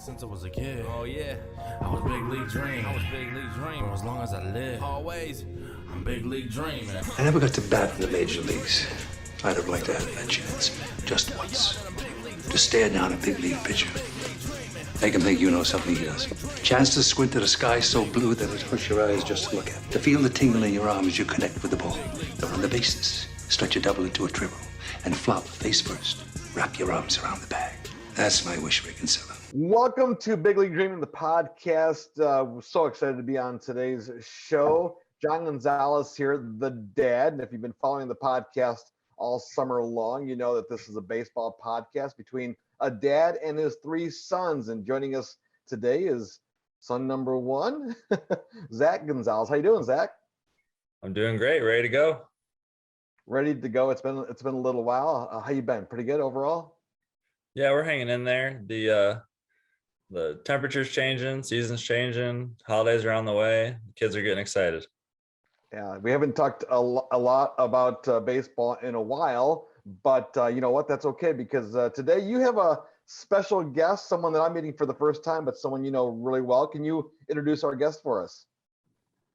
since I was a kid. Oh yeah, I was big league dream. I was big league dream. For as long as I live, Always. I'm big league dreaming. I never got to bat in the major leagues. I'd have liked to have that chance, just once. To stare down a big league pitcher. Make him think you know something he doesn't. Chance to squint at a sky so blue that it hurts your eyes just to look at. To feel the tingle in your arm as you connect with the ball. To run the bases, stretch a double into a triple, and flop face first. Wrap your arms around the bag. That's my wish, Rick and Silla. Welcome to Big League Dreaming, the podcast. We're so excited to be on today's show. John Gonzalez here, the dad. And if you've been following the podcast all summer long, you know that this is a baseball podcast between a dad and his three sons. And joining us today is son number one, Zach Gonzalez. How you doing, Zach? I'm doing great. Ready to go? Ready to go. It's been a little while. How you been? Pretty good overall? Yeah, we're hanging in there. The temperature's changing, season's changing, holidays are on the way. The kids are getting excited. Yeah, we haven't talked a lot about baseball in a while, but you know what? That's okay, because today you have a special guest, someone that I'm meeting for the first time, but someone you know really well. Can you introduce our guest for us?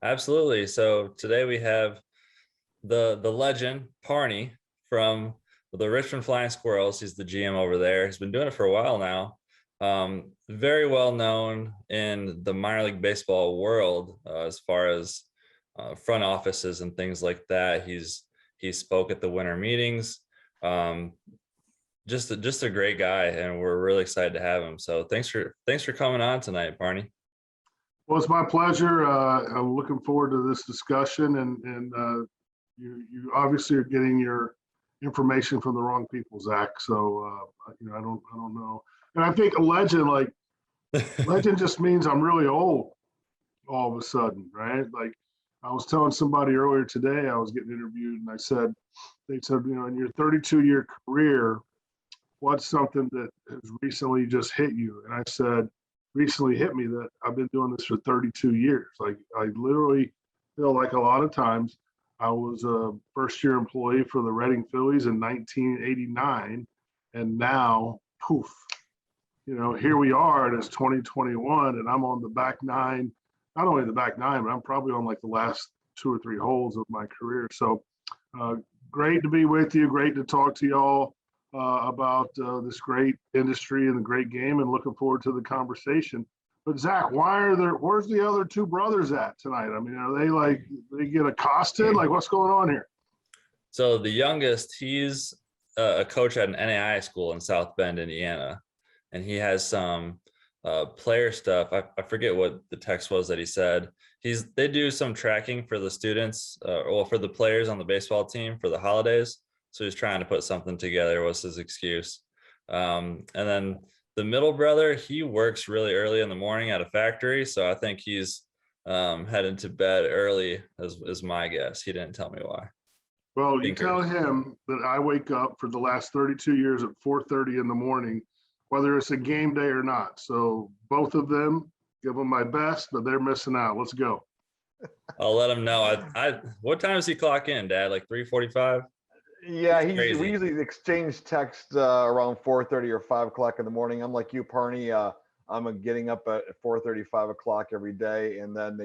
Absolutely. So today we have the legend Parney from the Richmond Flying Squirrels. He's the GM over there. He's been doing it for a while now. Very well known in the minor league baseball world as far as front offices and things like that. He spoke at the winter meetings. Just a great guy, and we're really excited to have him. So thanks for coming on tonight, Parney. Well, it's my pleasure. I'm looking forward to this discussion, and you obviously are getting your information from the wrong people, Zach. So I don't know. And I think a legend, like legend, just means I'm really old all of a sudden, right? Like I was telling somebody earlier today, I was getting interviewed, and they said, in your 32-year career, what's something that has recently just hit you? And I said, recently hit me that I've been doing this for 32 years. Like I literally feel like a lot of times I was a first-year employee for the Reading Phillies in 1989, and now, poof, here we are, and it's 2021, and I'm on the back nine. Not only the back nine, but I'm probably on like the last 2 or 3 holes of my career. So great to be with you. Great to talk to y'all about this great industry and the great game, and looking forward to the conversation. But Zach, where's the other 2 brothers at tonight? I mean, are they get accosted? Like, what's going on here? So the youngest, he's a coach at an NAI school in South Bend, Indiana, and he has some player stuff. I forget what the text was that he said. They do some tracking for the students, for the players on the baseball team for the holidays. So he's trying to put something together, was his excuse. And then the middle brother, he works really early in the morning at a factory. So I think he's heading to bed early, is my guess. He didn't tell me why. Well, you tell him that I wake up for the last 32 years at 4:30 in the morning, whether it's a game day or not. So both of them, give them my best, but they're missing out. Let's go. I'll let him know. What time does he clock in, Dad? Like 3:45? Yeah, we usually exchange text around 4:30 or 5 o'clock in the morning. I'm like you, Parney. I'm getting up at 4:30, 5 o'clock every day, and then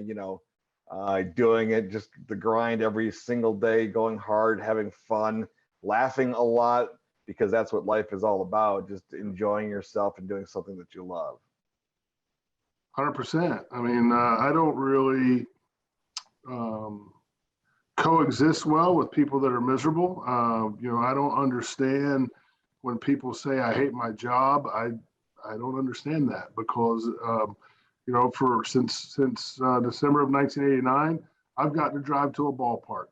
doing it, just the grind every single day, going hard, having fun, laughing a lot, because that's what life is all about, just enjoying yourself and doing something that you love. 100%. I mean, I don't really coexist well with people that are miserable. I don't understand when people say I hate my job. I don't understand that, because since December of 1989, I've gotten to drive to a ballpark,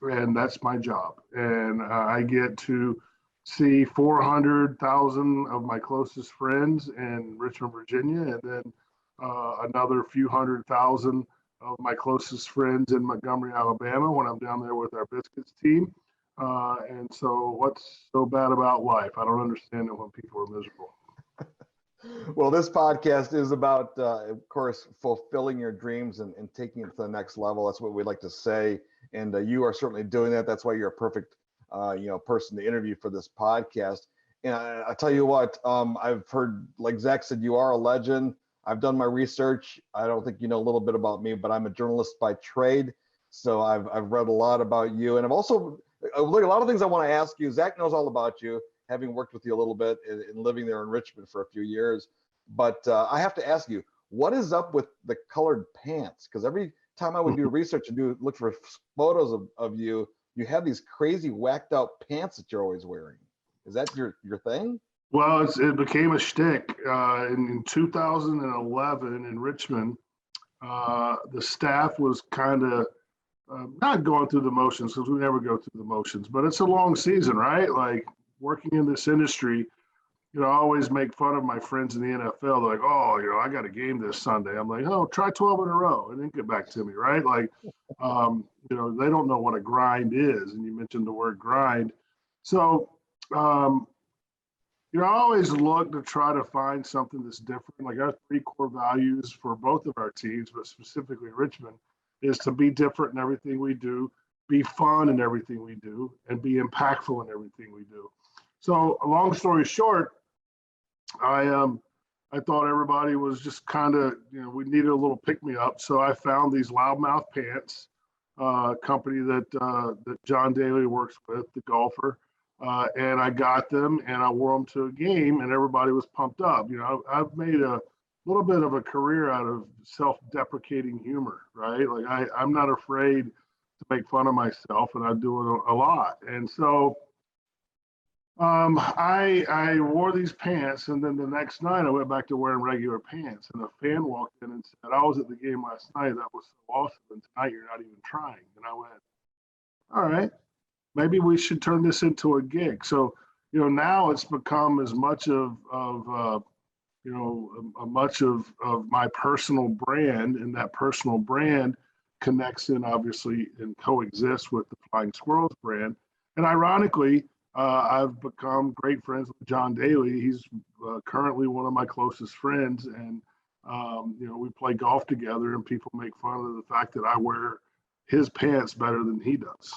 and that's my job, and I get to see 400,000 of my closest friends in Richmond, Virginia, and then another few 100,000 of my closest friends in Montgomery, Alabama, when I'm down there with our Biscuits team. And so what's so bad about life? I don't understand it when people are miserable. Well, this podcast is about, of course, fulfilling your dreams and taking it to the next level. That's what we like to say. And you are certainly doing that. That's why you're a perfect, person to interview for this podcast. And I tell you what, I've heard, like Zach said, you are a legend. I've done my research. I don't think you know a little bit about me, but I'm a journalist by trade. So I've read a lot about you, and I've also look a lot of things I want to ask you. Zach knows all about you, having worked with you a little bit and living there in Richmond for a few years. But I have to ask you, what is up with the colored pants? Because every time I would do research and look for photos of you, you have these crazy whacked out pants that you're always wearing. Is that your thing? Well, it became a shtick in 2011 in Richmond. The staff was kind of not going through the motions, because we never go through the motions, but it's a long season, right? Like working in this industry, I always make fun of my friends in the NFL. They're like, oh, I got a game this Sunday. I'm like, oh, try 12 in a row and then get back to me, right? Like, they don't know what a grind is. And you mentioned the word grind. So, I always look to try to find something that's different. Like our 3 core values for both of our teams, but specifically Richmond, is to be different in everything we do, be fun in everything we do, and be impactful in everything we do. So, a long story short, I thought everybody was just kind of, we needed a little pick me up. So I found these loudmouth pants, company that John Daly works with, the golfer. And I got them and I wore them to a game and everybody was pumped up. I've made a little bit of a career out of self-deprecating humor, right? Like I'm not afraid to make fun of myself, and I do it a lot. And so I wore these pants, and then the next night I went back to wearing regular pants, and a fan walked in and said, I was at the game last night. That was so awesome. And tonight you're not even trying. And I went, all right, maybe we should turn this into a gig. So, now it's become as much of much of my personal brand, and that personal brand connects in, obviously, and coexists with the Flying Squirrels brand. And ironically, I've become great friends with John Daly. He's currently one of my closest friends, and we play golf together, and people make fun of the fact that I wear his pants better than he does.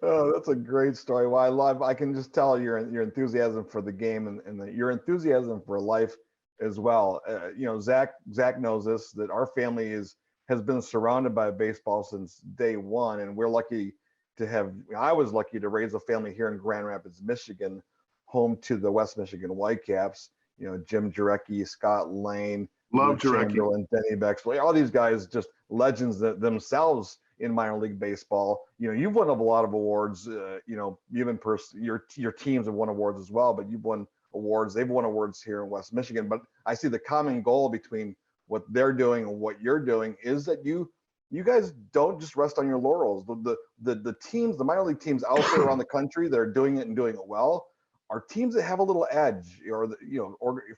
Oh, that's a great story. Well, I can just tell your enthusiasm for the game and your enthusiasm for life as well. Zach knows this, that our family has been surrounded by baseball since day one, and we're lucky to have. I was lucky to raise a family here in Grand Rapids, Michigan, home to the West Michigan Whitecaps. Jim Jarecki, Scott Lane, Love Jarecki, Chamberlain, Denny Bexley, all these guys just legends themselves in minor league baseball. You've won a lot of awards. Your teams have won awards as well, but you've won awards. They've won awards here in West Michigan. But I see the common goal between what they're doing and what you're doing is that you guys don't just rest on your laurels. The teams, the minor league teams out there around the country that are doing it and doing it well, are teams that have a little edge, or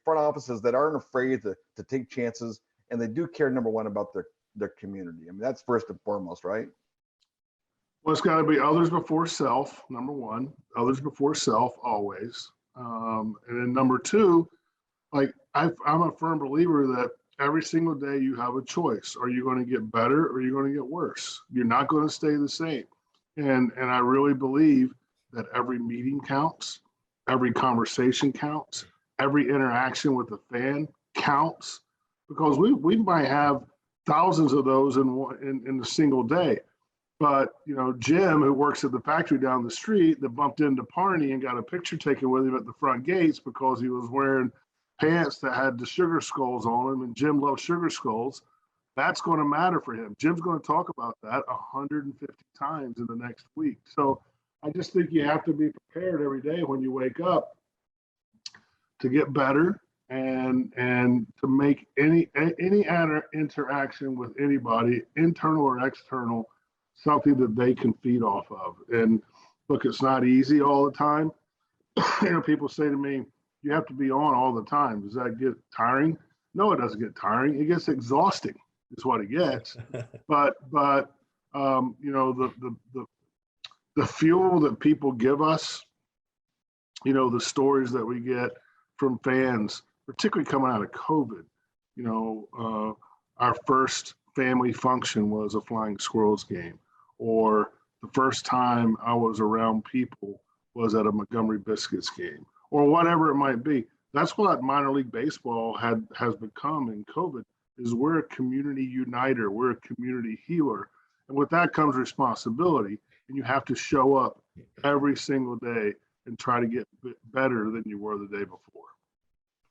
front offices that aren't afraid to take chances, and they do care, number one, about their community. I mean, that's first and foremost, right? Well, it's got to be others before self, number one. Others before self, always. And then number two, like I'm a firm believer that every single day you have a choice. Are you going to get better or are you going to get worse? You're not going to stay the same. And I really believe that every meeting counts, every conversation counts, every interaction with a fan counts, because we might have thousands of those in a single day. But, Jim, who works at the factory down the street, that bumped into Parney and got a picture taken with him at the front gates because he was wearing pants that had the sugar skulls on them, and Jim loves sugar skulls, that's going to matter for him. Jim's going to talk about that 150 times in the next week. So I just think you have to be prepared every day when you wake up to get better and to make any interaction with anybody, internal or external, something that they can feed off of. And look, it's not easy all the time. People say to me, you have to be on all the time. Does that get tiring? No, it doesn't get tiring. It gets exhausting is what it gets. But the fuel that people give us, the stories that we get from fans, particularly coming out of COVID, our first family function was a Flying Squirrels game, or the first time I was around people was at a Montgomery Biscuits game or whatever it might be. That's what minor league baseball has become in COVID, is we're a community uniter. We're a community healer. And with that comes responsibility. And you have to show up every single day and try to get better than you were the day before.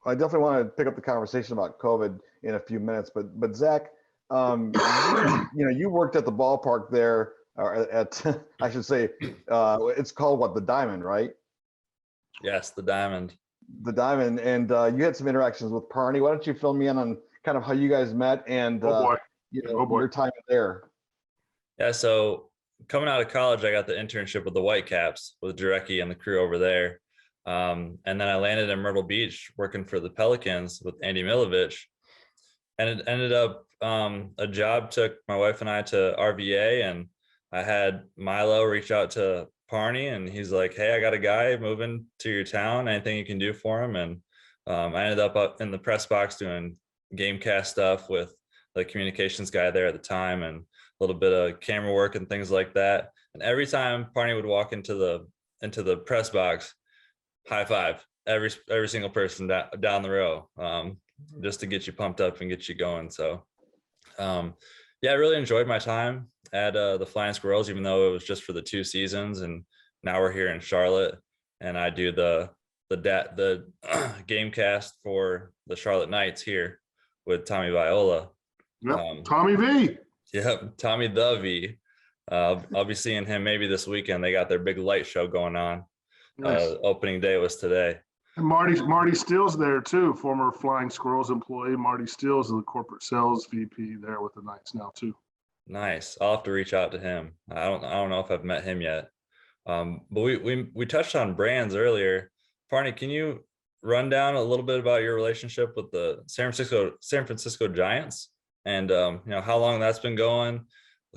I definitely want to pick up the conversation about COVID in a few minutes, but Zach, you worked at the ballpark there, or at I should say, it's called what, the Diamond, right? Yes, the Diamond. The Diamond, and you had some interactions with Parney. Why don't you fill me in on kind of how you guys met and your time there? Yeah, so coming out of college, I got the internship with the Whitecaps with Jarecki and the crew over there. And then I landed in Myrtle Beach working for the Pelicans with Andy Milovich. And it ended up, a job took my wife and I to RVA, and I had Milo reach out to Parney, and he's like, hey, I got a guy moving to your town, anything you can do for him? And I ended up in the press box doing GameCast stuff with the communications guy there at the time, and a little bit of camera work and things like that. And every time Parney would walk into the press box, high five every single person down the row, just to get you pumped up and get you going. So yeah, I really enjoyed my time at the Flying Squirrels, even though it was just for the 2 seasons. And now we're here in Charlotte, and I do the game cast for the Charlotte Knights here with Tommy Viola. Yep, Tommy V. Yep, Tommy the V. I'll be seeing him maybe this weekend. They got their big light show going on. Nice. Opening day was today. And Marty Steele's there too, former Flying Squirrels employee. Marty Steele's the corporate sales VP there with the Knights now too. Nice. I'll have to reach out to him. I don't know if I've met him yet. But we touched on brands earlier. Parney, can you run down a little bit about your relationship with the San Francisco Giants, and how long that's been going?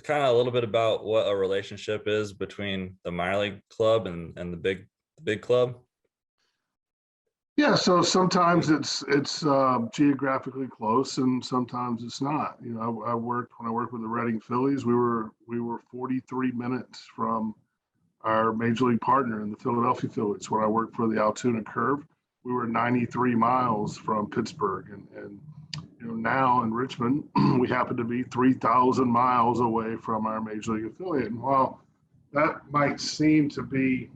Kind of a little bit about what a relationship is between the minor league club and the big club. Yeah, so sometimes it's geographically close, and sometimes it's not. When I worked with the Reading Phillies, we were 43 minutes from our major league partner in the Philadelphia Phillies. When I worked for the Altoona Curve, we were 93 miles from Pittsburgh, and now in Richmond, we happen to be 3,000 miles away from our major league affiliate. And while that might seem to be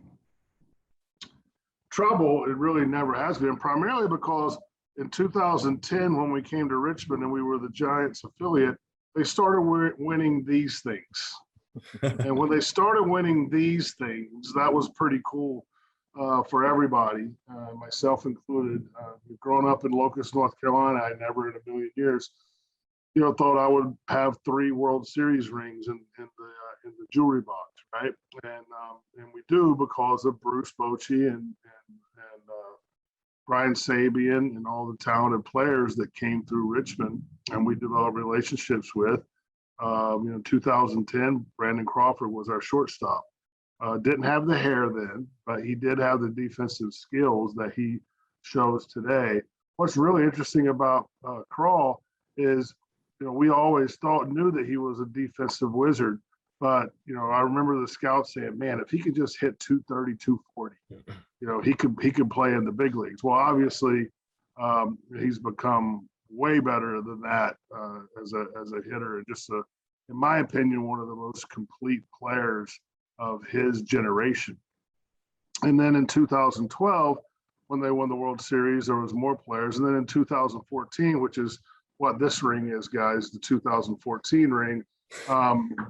trouble, it really never has been, primarily because in 2010, when we came to Richmond and we were the Giants affiliate, they started winning these things. And when they started winning these things, that was pretty cool for everybody, myself included. Growing up in Locust, North Carolina, I never in a million years, thought I would have 3 World Series rings in the jewelry box, right? And we do, because of Bruce Bochy and Brian Sabian and all the talented players that came through Richmond, and we developed relationships with. 2010, Brandon Crawford was our shortstop. Didn't have the hair then, but he did have the defensive skills that he shows today. What's really interesting about Crawl is, we always knew that he was a defensive wizard, but, I remember the scouts saying, man, if he could just hit 230, 240, he could play in the big leagues. Well, obviously, he's become way better than that as a hitter, and just in my opinion, one of the most complete players of his generation. And then in 2012, when they won the World Series, there was more players. And then in 2014, which is what this ring is, guys, the 2014 ring,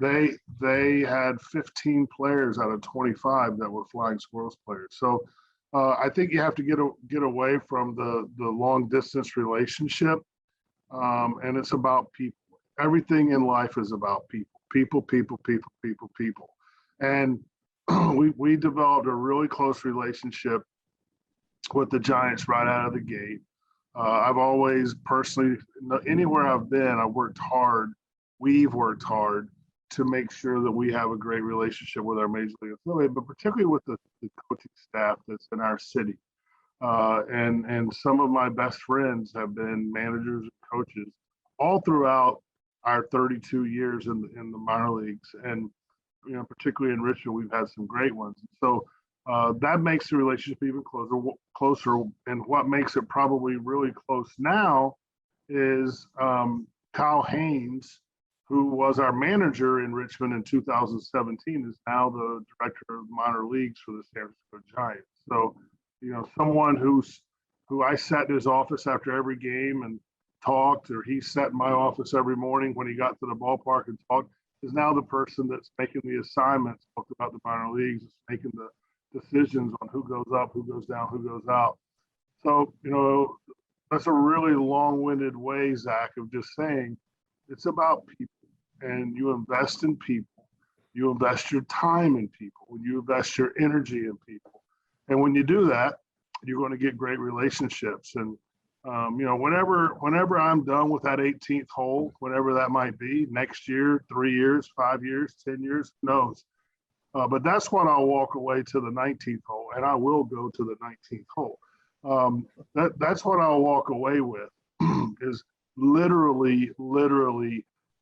they had 15 players out of 25 that were Flying Squirrels players. So I think you have to get away from the long distance relationship, and it's about people. Everything in life is about people. And we developed a really close relationship with the Giants right out of the gate. I've always personally, anywhere I've been, we've worked hard to make sure that we have a great relationship with our major league affiliate, but particularly with the coaching staff that's in our city. And some of my best friends have been managers and coaches all throughout our 32 years in the minor leagues. And, particularly in Richmond, we've had some great ones. So That makes the relationship even closer. And what makes it probably really close now is Kyle Haynes, who was our manager in Richmond in 2017, is now the director of minor leagues for the San Francisco Giants. So, someone who I sat in his office after every game and talked, or he sat in my office every morning when he got to the ballpark and talked, is now the person that's making the assignments, talked about the minor leagues, making the decisions on who goes up, who goes down, who goes out. So, that's a really long-winded way, Zach, of just saying it's about people, and you invest in people. You invest your time in people, and you invest your energy in people. And when you do that, you're going to get great relationships. And, whenever I'm done with that 18th hole, whatever that might be, next year, 3 years, 5 years, 10 years, who knows? But that's when I'll walk away to the 19th hole, and I will go to the 19th hole. That's what I'll walk away with is literally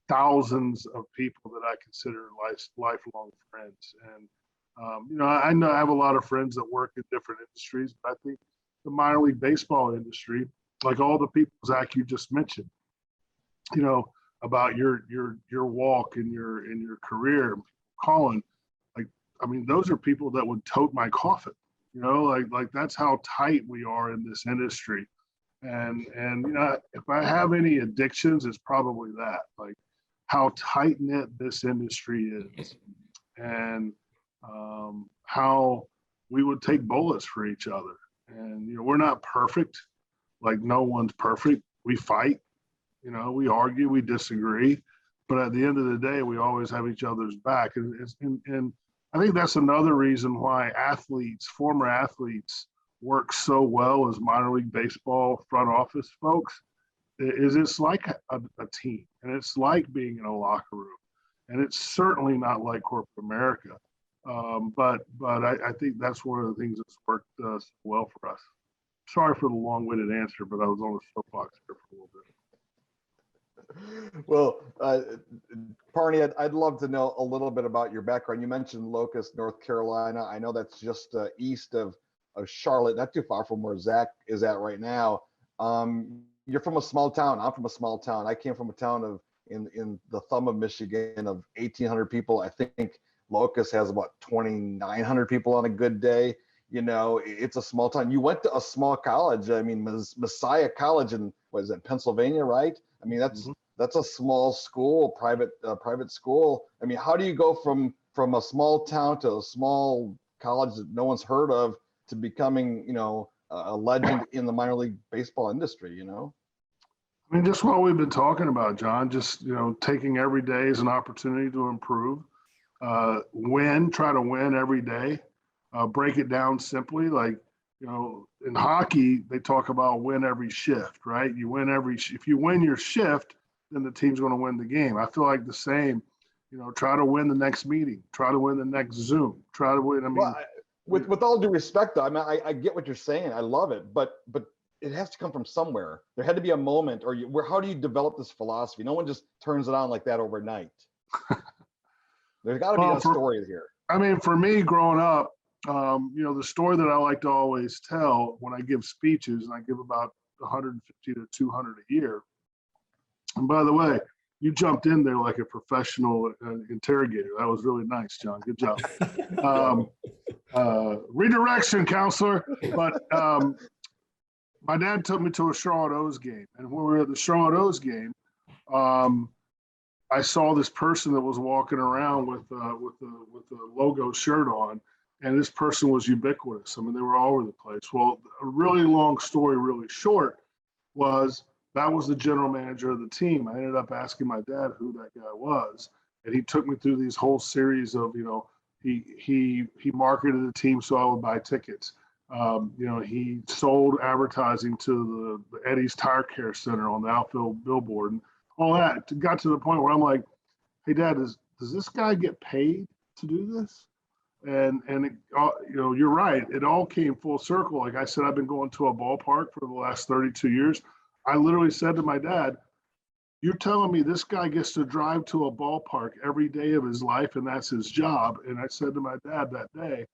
thousands of people that I consider lifelong friends. And, I know I have a lot of friends that work in different industries, but I think the minor league baseball industry, like all the people, Zach, you just mentioned, about your walk and your career, Colin, those are people that would tote my coffin, like that's how tight we are in this industry. And if I have any addictions, it's probably that, like how tight knit this industry is, and how we would take bullets for each other. And, we're not perfect. Like no one's perfect. We fight, we argue, we disagree, but at the end of the day, we always have each other's back. And I think that's another reason why former athletes work so well as minor league baseball front office folks, is it's like a team, and it's like being in a locker room, and it's certainly not like corporate America. But I think that's one of the things that's worked so well for us. Sorry for the long-winded answer, but I was on the soapbox here for a little bit. Well, Parney, I'd love to know a little bit about your background. You mentioned Locust, North Carolina. I know that's just east of Charlotte, not too far from where Zach is at right now. You're from a small town. I'm from a small town. I came from a town in the thumb of Michigan of 1,800 people. I think Locust has about 2,900 people on a good day. It's a small town. You went to a small college. Messiah College in, what is it, Pennsylvania, right? That's a small school, private school. How do you go from a small town to a small college that no one's heard of to becoming, a legend in the minor league baseball industry, Just what we've been talking about, John, just, taking every day as an opportunity to improve, try to win every day, break it down simply. Like, in hockey, they talk about win every shift, right? If you win your shift, then the team's going to win the game. I feel like the same, try to win the next meeting, try to win the next Zoom, try to win. With all due respect, though, I get what you're saying. I love it, but it has to come from somewhere. There had to be a moment, how do you develop this philosophy? No one just turns it on like that overnight. There's got to be a story here. For me, growing up, the story that I like to always tell when I give speeches, and I give about 150 to 200 a year. And by the way, you jumped in there like a professional interrogator. That was really nice, John. Good job. Redirection, counselor. But my dad took me to a Charlotte O's game, and when we were at the Charlotte O's game, I saw this person that was walking around with a logo shirt on, and this person was ubiquitous. They were all over the place. Well, a really long story, really short, was that was the general manager of the team. I ended up asking my dad who that guy was, and he took me through these whole series of, he marketed the team so I would buy tickets. He sold advertising to the Eddie's Tire Care Center on the outfield billboard, and all that. It got to the point where I'm like, hey, Dad, does this guy get paid to do this? And it, you're right. It all came full circle. Like I said, I've been going to a ballpark for the last 32 years. I literally said to my dad, you're telling me this guy gets to drive to a ballpark every day of his life and that's his job. And I said to my dad that day,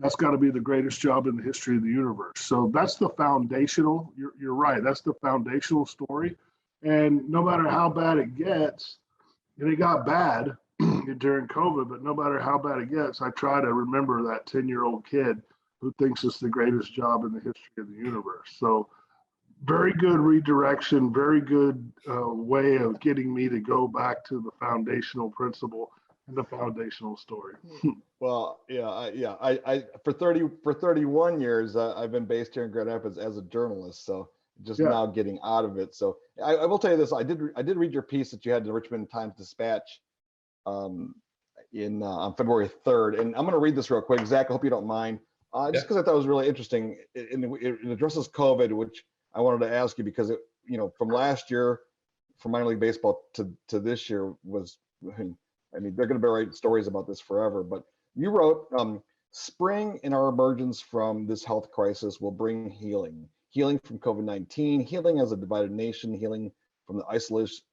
that's got to be the greatest job in the history of the universe. So that's the foundational, you're right, that's the foundational story. And no matter how bad it gets, and it got bad during COVID, but no matter how bad it gets, I try to remember that 10-year-old kid who thinks it's the greatest job in the history of the universe. So very good redirection, very good way of getting me to go back to the foundational principle and the foundational story. Well, I for 31 years, I've been based here in Grand Rapids as a journalist. So just now getting out of it. So I will tell you this: I did read your piece that you had in the Richmond Times-Dispatch on February 3rd, and I'm going to read this real quick. Zach, I hope you don't mind, just because I thought it was really interesting. It addresses COVID, which I wanted to ask you because from last year, from minor league baseball to this year was, I mean, they're going to be writing stories about this forever. But you wrote, "Spring in our emergence from this health crisis will bring healing. Healing from COVID-19, healing as a divided nation, healing from the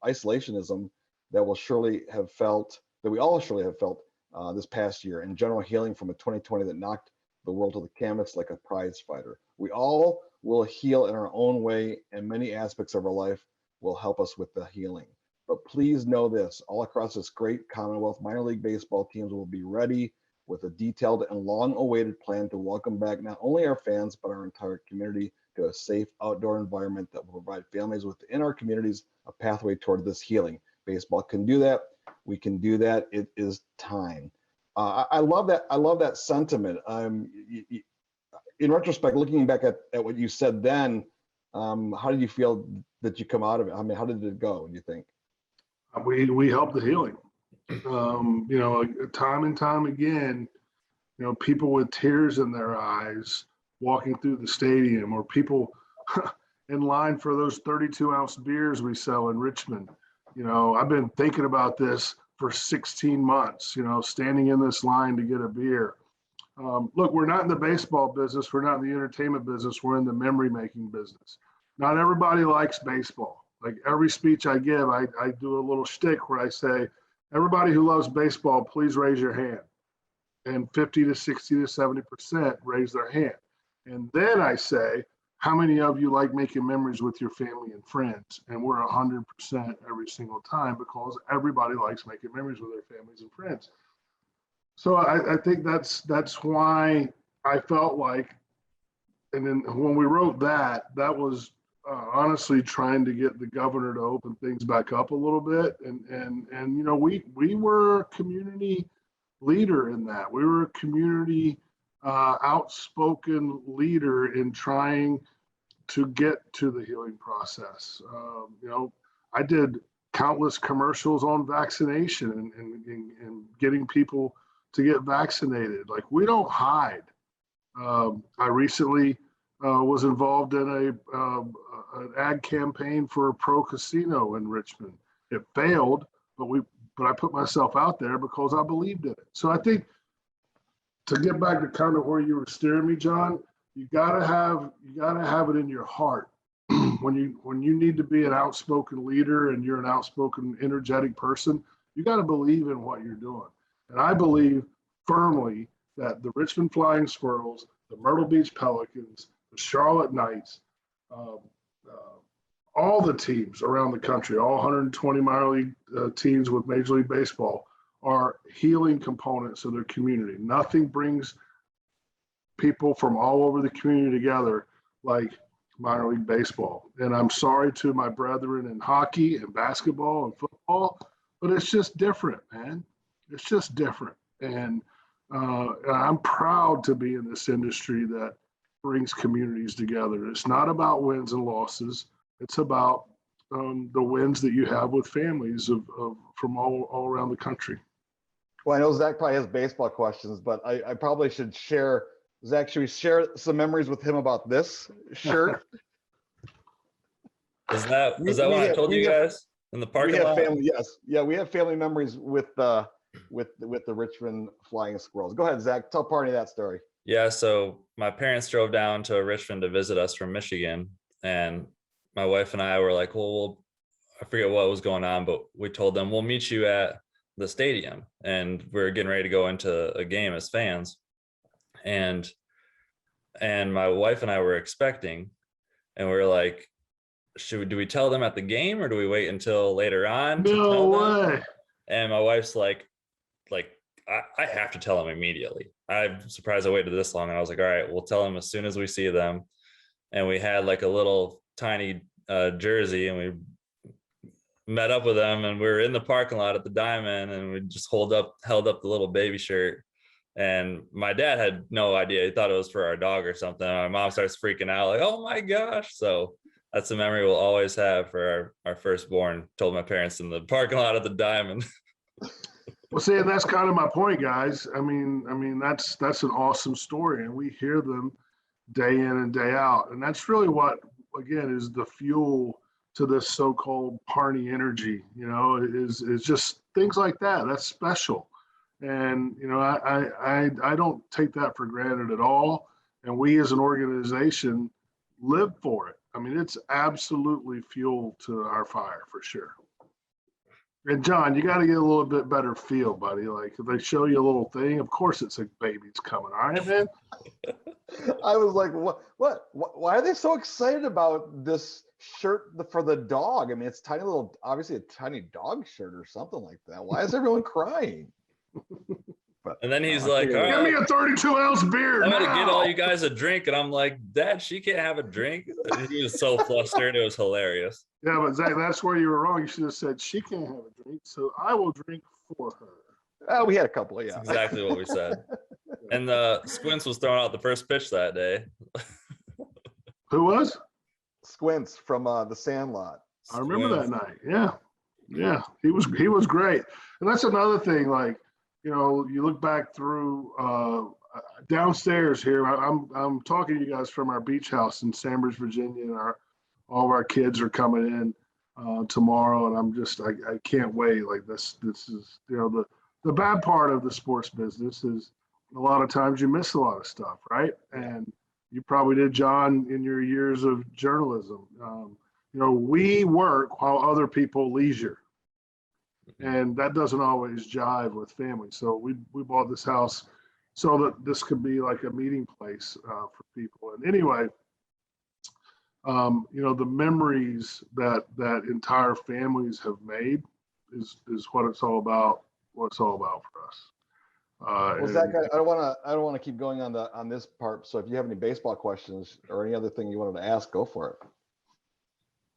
isolationism that we all surely have felt this past year, and general healing from a 2020 that knocked the world to the canvas like a prize fighter. We all will heal in our own way, and many aspects of our life will help us with the healing. But please know this, all across this great Commonwealth, minor league baseball teams will be ready with a detailed and long-awaited plan to welcome back not only our fans, but our entire community to a safe outdoor environment that will provide families within our communities a pathway toward this healing. Baseball can do that. We can do that. It is time." I love that. I love that sentiment. In retrospect, looking back at what you said then, how did you feel that you come out of it? I mean, how did it go, do you think? We helped the healing. Time and time again, people with tears in their eyes walking through the stadium, or people in line for those 32-ounce beers we sell in Richmond. I've been thinking about this for 16 months, standing in this line to get a beer. Look, we're not in the baseball business. We're not in the entertainment business. We're in the memory making business. Not everybody likes baseball. Like every speech I give, I do a little shtick where I say, everybody who loves baseball, please raise your hand. And 50 to 60 to 70% raise their hand. And then I say, how many of you like making memories with your family and friends? And we're 100% every single time, because everybody likes making memories with their families and friends. So I think that's why I felt like, and then when we wrote that was honestly trying to get the governor to open things back up a little bit. And we were a community leader in that. We were a community outspoken leader in trying to get to the healing process. I did countless commercials on vaccination and getting people to get vaccinated. Like, we don't hide. I recently was involved in an ad campaign for a pro casino in Richmond. It failed, but I put myself out there because I believed in it. So I think, to get back to kind of where you were steering me, John, you gotta have it in your heart. when you need to be an outspoken leader and you're an outspoken, energetic person, you got to believe in what you're doing. And I believe firmly that the Richmond Flying Squirrels, the Myrtle Beach Pelicans, the Charlotte Knights, all the teams around the country, all 120 minor league teams with Major League Baseball, are healing components of their community. Nothing brings people from all over the community together like minor league baseball. And I'm sorry to my brethren in hockey and basketball and football, but it's just different, man. It's just different. And I'm proud to be in this industry that brings communities together. It's not about wins and losses. It's about the wins that you have with families from all around the country. Well, I know Zach probably has baseball questions, but I probably should share. Zach, should we share some memories with him about this shirt? Is that what I told you guys in the parking lot? Family, yes. Yeah, we have family memories with the Richmond Flying Squirrels. Go ahead, Zach. Tell Parney that story. Yeah, so my parents drove down to Richmond to visit us from Michigan, and my wife and I were like, well, I forget what was going on, but we told them we'll meet you at the stadium, and we were getting ready to go into a game as fans. and my wife and I were expecting, and we were like, do we tell them at the game or do we wait until later on to No tell them? way. And my wife's like I have to tell them immediately. I'm surprised I waited this long. And I was like, all right, we'll tell them as soon as we see them. And we had like a little tiny jersey, and we met up with them, and we were in the parking lot at the Diamond, and we just held up the little baby shirt. And my dad had no idea. He thought it was for our dog or something. My mom starts freaking out like, oh my gosh. So that's a memory we'll always have for our firstborn. Told my parents in the parking lot at the Diamond. Well, see, and that's kind of my point, guys. I mean, that's an awesome story, and we hear them day in and day out, and that's really what, again, is the fuel to this so-called Parney energy. You know, is just things like that. That's special, and you know, I don't take that for granted at all. And we as an organization live for it. I mean, it's absolutely fuel to our fire for sure. And John, you got to get a little bit better feel, buddy. Like if they show you a little thing, of course it's a baby's coming. All right, man. I was like, what? Why are they so excited about this shirt for the dog? I mean, it's tiny little, obviously a tiny dog shirt or something like that. Why is everyone crying? But, and then he's like, all Give right, me a 32-ounce beer. I'm gonna now. get all you guys a drink. And I'm like, Dad, she can't have a drink. And he was so flustered. It was hilarious. Yeah, but Zach, that's where you were wrong. You should have said she can't have a drink, so I will drink for her. we had a couple, yeah. That's exactly what we said. And Squints was throwing out the first pitch that day. Who was? Squints from the Sandlot. I remember that night. Yeah, he was great. And that's another thing. Like, you know, you look back through downstairs here. I'm talking to you guys from our beach house in Sandbridge, Virginia, and all of our kids are coming in tomorrow, and I can't wait. Like this is, you know, the bad part of the sports business is a lot of times you miss a lot of stuff, right? And you probably did, John, in your years of journalism. You know, we work while other people leisure. And that doesn't always jive with family. So we bought this house so that this could be like a meeting place for people. And anyway, you know, the memories that entire families have made is what it's all about. What it's all about for us. Well, Zach, I don't want to keep going on this part. So if you have any baseball questions or any other thing you wanted to ask, go for it.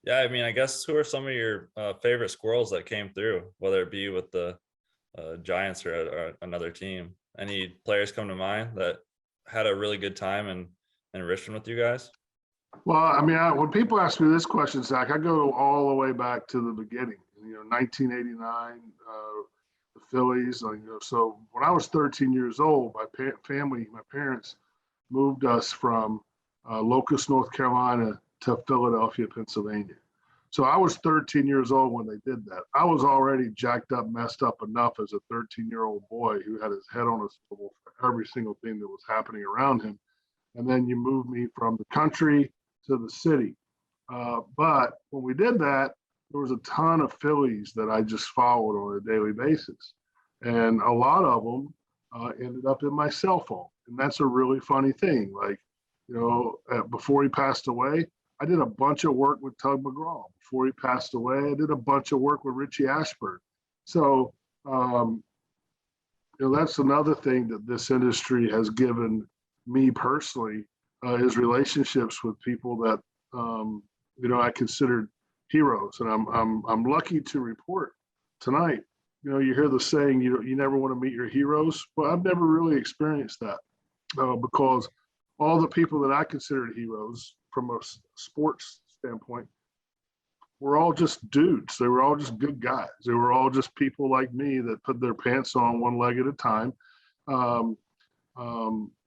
Yeah, I mean, I guess who are some of your favorite Squirrels that came through, whether it be with the Giants or another team? Any players come to mind that had a really good time in Richmond with you guys? Well, I mean, when people ask me this question, Zach, I go all the way back to the beginning. You know, 1989, the Phillies. You know, so when I was 13 years old, my parents moved us from Locust, North Carolina, to Philadelphia, Pennsylvania. So I was 13 years old when they did that. I was already jacked up, messed up enough as a 13-year-old boy who had his head on a swivel for every single thing that was happening around him. And then you move me from the country to the city. But when we did that, there was a ton of Phillies that I just followed on a daily basis. And a lot of them ended up in my cell phone. And that's a really funny thing. Like, you know, before he passed away, I did a bunch of work with Tug McGraw. Before he passed away, I did a bunch of work with Richie Ashburn. So, you know, that's another thing that this industry has given me personally is relationships with people that, you know, I considered heroes. And I'm lucky to report tonight, you know, you hear the saying, you never want to meet your heroes. Well, I've never really experienced that because all the people that I considered heroes from a sports standpoint were all just dudes. They were all just good guys. They were all just people like me that put their pants on one leg at a time.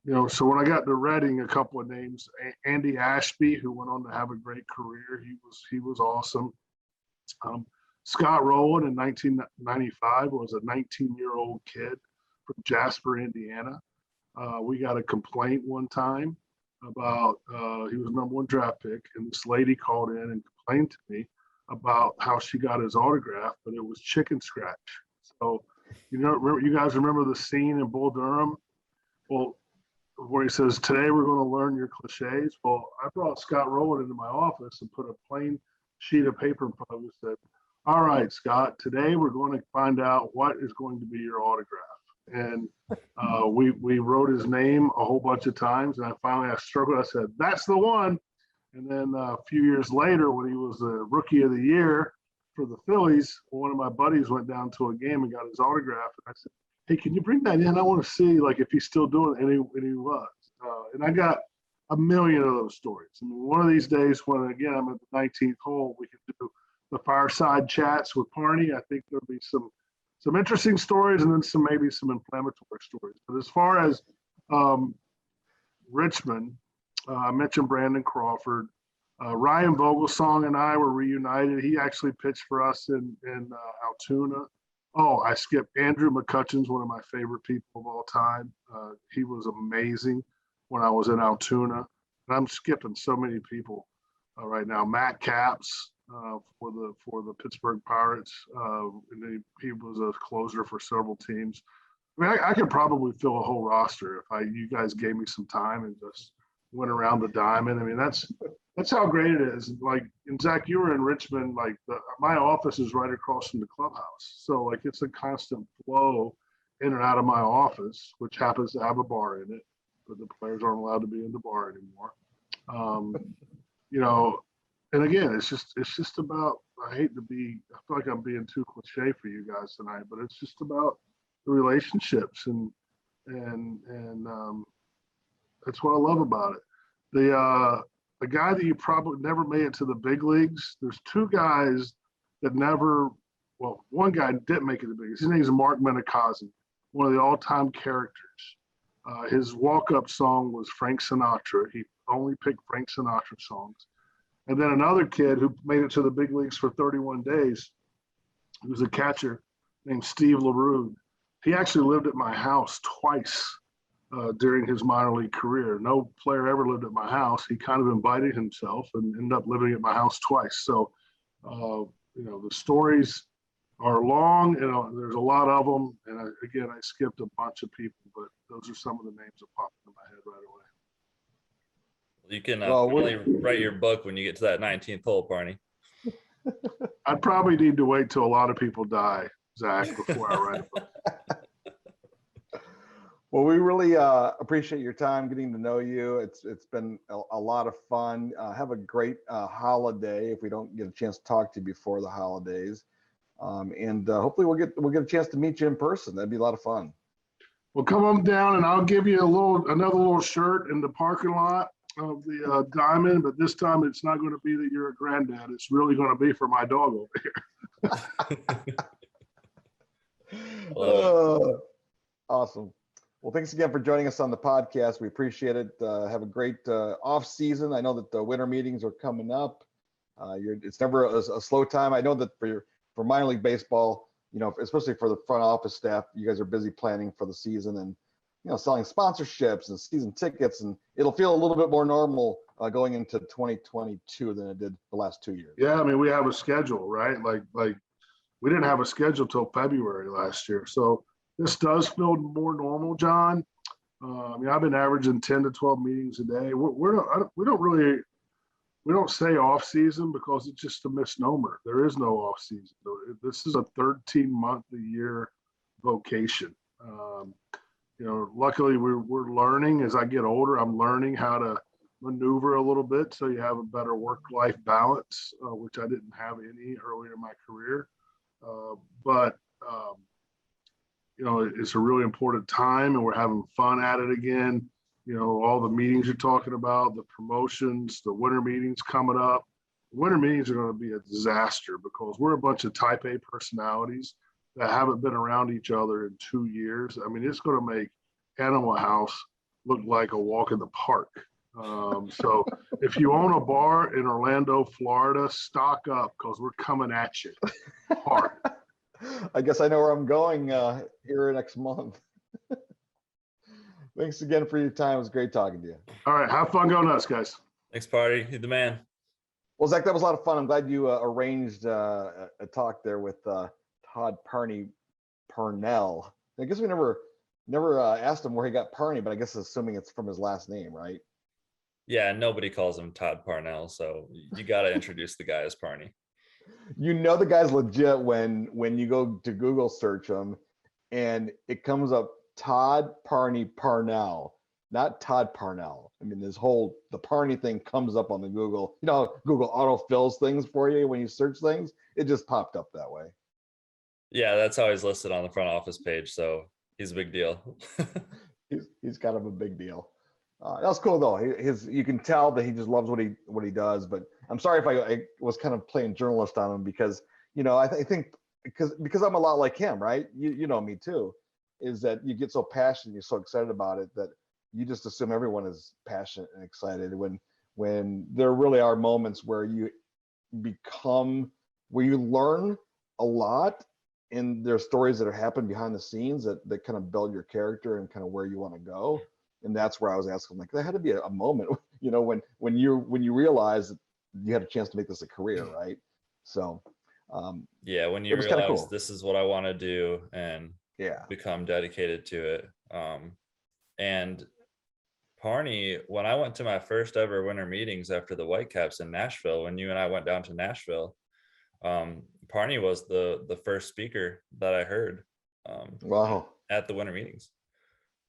You know, so when I got to Reading, a couple of names, Andy Ashby, who went on to have a great career. He was awesome. Scott Rowland in 1995 was a 19-year-old kid from Jasper, Indiana. We got a complaint one time about he was #1 draft pick, and this lady called in and complained to me about how she got his autograph, but it was chicken scratch. So, you know, you guys remember the scene in Bull Durham? Well, where he says, today we're going to learn your cliches. Well, I brought Scott Rowland into my office and put a plain sheet of paper in front of him and said, all right, Scott, today we're going to find out what is going to be your autograph. And we wrote his name a whole bunch of times. And I struggled. I said, that's the one. And then a few years later, when he was the rookie of the year for the Phillies, one of my buddies went down to a game and got his autograph. And I said, hey, can you bring that in? I want to see like if he's still doing it. And he was. And I got a million of those stories. I mean, one of these days when, again, I'm at the 19th hole, we can do the fireside chats with Parney. I think there'll be some interesting stories and then maybe some inflammatory stories. But as far as Richmond, I mentioned Brandon Crawford. Ryan Vogelsong and I were reunited. He actually pitched for us in Altoona. Oh, I skipped Andrew McCutcheon's one of my favorite people of all time. He was amazing when I was in Altoona. And I'm skipping so many people right now. Matt Capps for the Pittsburgh Pirates. And he was a closer for several teams. I mean, I could probably fill a whole roster if you guys gave me some time and just went around the diamond. I mean, that's how great it is. Like, and Zach, you were in Richmond. Like, my office is right across from the clubhouse, so like it's a constant flow in and out of my office, which happens to have a bar in it, but the players aren't allowed to be in the bar anymore. You know, and again, it's just about. I hate to be. I feel like I'm being too cliche for you guys tonight, but it's just about the relationships and that's what I love about it. The guy that you probably never made it to the big leagues, there's two guys that never, well, one guy didn't make it to the big leagues. His name is Mark Menikazi, one of the all-time characters. His walk-up song was Frank Sinatra. He only picked Frank Sinatra songs. And then another kid who made it to the big leagues for 31 days, he was a catcher named Steve LaRue. He actually lived at my house twice. During his minor league career. No player ever lived at my house. He kind of invited himself and ended up living at my house twice. So, you know, the stories are long, and there's a lot of them. And I skipped a bunch of people, but those are some of the names that popped in my head right away. You can really write your book when you get to that 19th hole, Parney. I'd probably need to wait till a lot of people die, Zach, before I write a book. Well, we really appreciate your time getting to know you. It's been a lot of fun. Have a great holiday if we don't get a chance to talk to you before the holidays. And hopefully we'll get a chance to meet you in person. That'd be a lot of fun. Well, come on down and I'll give you another little shirt in the parking lot of the Diamond, but this time it's not going to be that you're a granddad. It's really going to be for my dog over here. Awesome. Well, thanks again for joining us on the podcast. We appreciate it. Have a great off season. I know that the winter meetings are coming up. It's never a slow time. I know that for minor league baseball, you know, especially for the front office staff, you guys are busy planning for the season and, you know, selling sponsorships and season tickets, and it'll feel a little bit more normal going into 2022 than it did the last 2 years. Yeah, I mean, we have a schedule, right? Like we didn't have a schedule till February last year, so this does feel more normal, John. I mean, I've been averaging 10 to 12 meetings a day. We don't say off season because it's just a misnomer. There is no off season. This is a 13-month-a-year vocation. You know, luckily we're learning as I get older. I'm learning how to maneuver a little bit so you have a better work-life balance, which I didn't have any earlier in my career. You know, it's a really important time and we're having fun at it again. You know, all the meetings you're talking about, the promotions, the winter meetings coming up. Winter meetings are going to be a disaster because we're a bunch of type A personalities that haven't been around each other in 2 years. I mean, it's going to make Animal House look like a walk in the park. So if you own a bar in Orlando, Florida, stock up because we're coming at you hard. I guess I know where I'm going here next month. Thanks again for your time. It was great talking to you. All right. Have fun going nuts, guys. Thanks, Party. You're the man. Well, Zach, that was a lot of fun. I'm glad you arranged a talk there with Todd Parney Parnell. I guess we never Never asked him where he got Parney, but I guess assuming it's from his last name, right? Yeah, nobody calls him Todd Parnell, so you got to introduce the guy as Parney. You know the guy's legit when you go to Google search him, and it comes up Todd Parney Parnell, not Todd Parnell. I mean, the Parney thing comes up on the Google. You know, Google auto fills things for you when you search things. It just popped up that way. Yeah, that's how he's listed on the front office page, so he's a big deal. He's kind of a big deal. That was cool though. You can tell that he just loves what he does. But I'm sorry if I was kind of playing journalist on him because I think because I'm a lot like him, right? You know me too. Is that you get so passionate, you're so excited about it that you just assume everyone is passionate and excited when there really are moments where you learn a lot, and there's stories that are happening behind the scenes that kind of build your character and kind of where you want to go. And that's where I was asking, like, there had to be a moment, when you realize that you had a chance to make this a career, right? So, yeah, when you it was kind of realize cool. this is what I want to do and Yeah. become dedicated to it. And Parney, when I went to my first ever winter meetings after the Whitecaps in Nashville, when you and I went down to Nashville, Parney was the first speaker that I heard Wow. at the winter meetings.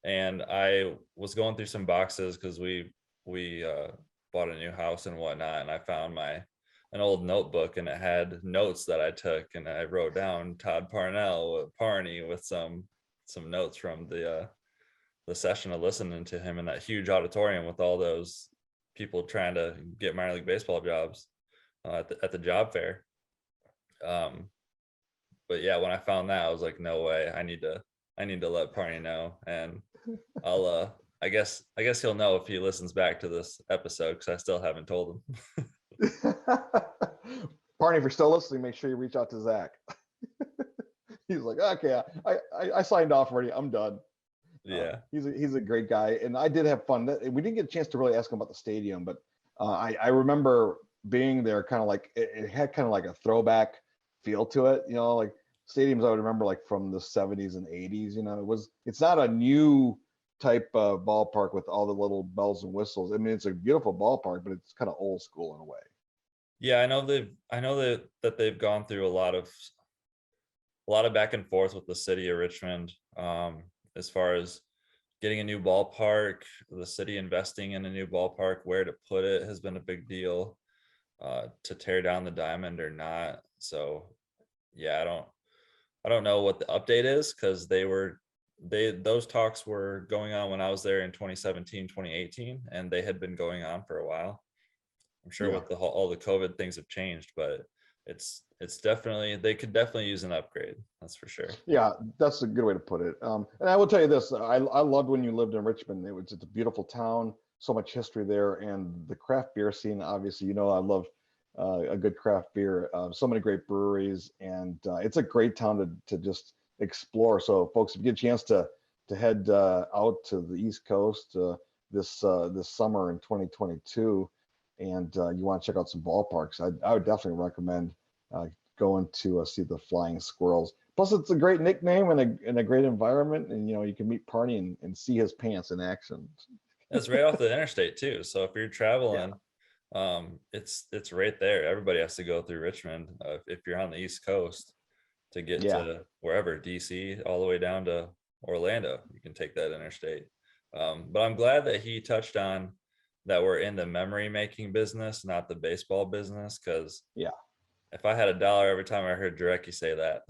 And I was going through some boxes because we bought a new house and whatnot, and I found an old notebook, and it had notes that I took, and I wrote down Todd Parney with some notes from the session of listening to him in that huge auditorium with all those people trying to get minor league baseball jobs at the job fair. But yeah, when I found that, I was like, no way, I need to let Parney know, and I guess he'll know if he listens back to this episode because I still haven't told him. Parney, if you're still listening, make sure you reach out to Zach. He's like, okay, I signed off already. I'm done. Yeah. He's a great guy, and I did have fun. We didn't get a chance to really ask him about the stadium, but I remember being there, kind of like it had kind of like a throwback feel to it. Like stadiums I would remember like from the 70s and 80s. It's not a new type of ballpark with all the little bells and whistles. I mean, it's a beautiful ballpark, but it's kind of old school in a way. Yeah, I know that they've gone through a lot of back and forth with the city of Richmond, as far as getting a new ballpark, the city investing in a new ballpark, where to put it has been a big deal, to tear down the diamond or not. So yeah, I don't know what the update is, because those talks were going on when I was there in 2017, 2018, and they had been going on for a while. I'm sure with all the COVID things have changed, but it's definitely, they could definitely use an upgrade. That's for sure. Yeah, that's a good way to put it. And I will tell you this, I loved when you lived in Richmond. It's a beautiful town, so much history there, and the craft beer scene, obviously, I love a good craft beer, so many great breweries, and it's a great town to just explore. So folks, if you get a chance to head out to the East Coast this summer in 2022, and you want to check out some ballparks, I would definitely recommend going to see the Flying Squirrels. Plus, it's a great nickname and a great environment, and you can meet Parney and see his pants in action. It's right off the interstate too, so if you're traveling, it's right there. Everybody has to go through Richmond if you're on the East Coast to get to wherever, DC, all the way down to Orlando. You can take that interstate. But I'm glad that he touched on that we're in the memory making business, not the baseball business, because if I had $1 every time I heard Jarecki say that,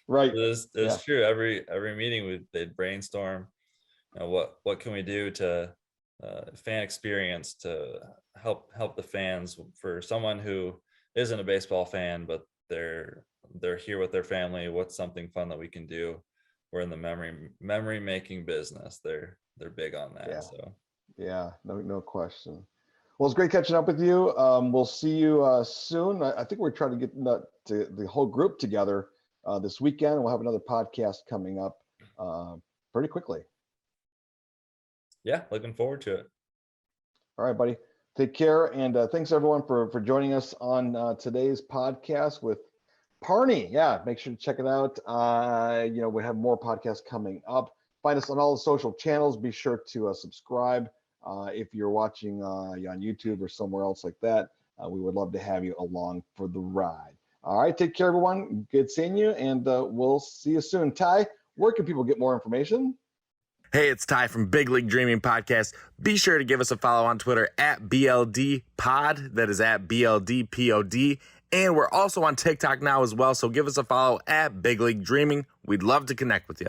right, it's true. Every meeting they'd brainstorm, what can we do to fan experience to help the fans. For someone who isn't a baseball fan but they're here with their family, what's something fun that we can do? We're in the memory making business. They're big on that. So no question. Well, it's great catching up with you. We'll see you soon. I think we're trying to get the whole group together this weekend. We'll have another podcast coming up pretty quickly. Yeah, looking forward to it. All right, buddy. Take care, and thanks everyone for joining us on today's podcast with Parney. Yeah, make sure to check it out. We have more podcasts coming up. Find us on all the social channels. Be sure to subscribe if you're watching on YouTube or somewhere else like that. We would love to have you along for the ride. All right, take care, everyone. Good seeing you, and we'll see you soon. Ty, where can people get more information? Hey, it's Ty from Big League Dreaming Podcast. Be sure to give us a follow on Twitter at BLD Pod. That is at BLDPOD. And we're also on TikTok now as well. So give us a follow at Big League Dreaming. We'd love to connect with you.